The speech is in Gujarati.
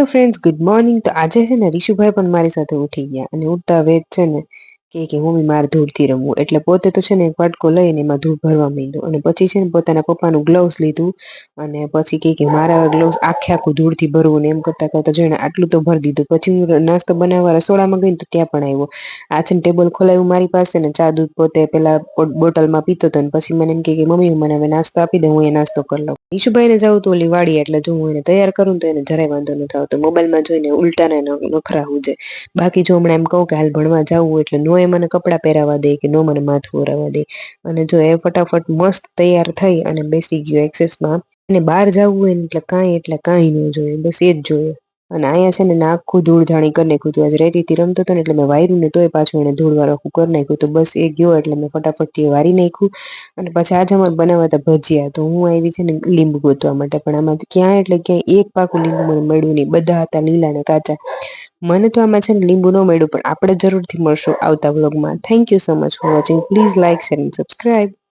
Hello friends, good morning. તો આજે છે ને રિશુભાઈ પણ મારી સાથે ઉઠી ગયા અને ઉઠતા વેત છે ને કે મમ્મી મારે ધૂળથી રમવું. એટલે પોતે તો છે ને એક વાટકો લઈને એમાં ધૂળ ભરવા માંડ્યો અને પછી છે ને પોતાના પપ્પાનું ગ્લવ્સ લીધું અને પછી કે મારા ગ્લવ્સ આખું ધૂળથી ભરવું ને એમ કરતા કરતા જોઈને આટલું તો ભરી દીધું. પછી હું નાસ્તો બનાવવા રસોડામાં ગઈ તો ત્યાં પણ આવ્યો. આ છે ને ટેબલ ખોલાવ્યું મારી પાસે ને ચા દૂધ પોતે પેલા બોટલમાં પીતો હતો ને પછી મને એમ કે મમ્મી મને હવે નાસ્તો આપી દે, હું એ નાસ્તો કરી લઉં. ઈશુભાઈ ને જવું તો ઓલી વાડી, એટલે જો હું એને તૈયાર કરું તો એને જરાય વાંધો નથી આવતો. મોબાઈલમાં જોઈને ઉલટાને નખરા હુજે. બાકી જો હમણાં એમ કહું કે હાલ ભણવા જવું એટલે નો એ મને કપડાં પહેરાવા દે કે નો મને માથું ઓરાવા દે. અને જો એ ફટાફટ મસ્ત તૈયાર થઈ અને બેસી ગયો એક્સેસમાં. અને બહાર જવું હોય ને એટલે કાંઈ ન જોઈએ, બસ એ જ જોઈએ. અને અહીંયા છે ને આખું ધૂળ ધાણી કરી નાખ્યું હતું. આજે રેતીથી રમતો હતો ને એટલે મેં વાયરું ને તોય પાછું એને ધૂળ વાળું કરી નાખ્યું. તો બસ એ ગયો એટલે મેં ફટાફટથી વારી નાખ્યું. અને પછી આજે અમારે બનાવવા હતા ભજીયા. તો હું આવી છે ને લીંબુ ગોતવા માટે, પણ આમાં ક્યાં એટલે ક્યાંય એક પાકું લીંબુ મને મળ્યું નહીં. બધા હતા લીલા ને કાચા. મને તો આમાં છે ને લીંબુ ન મળ્યું, પણ આપણે જરૂરથી મળશું આવતા વ્લોગમાં. Thank you so much for watching. Please like, share and subscribe.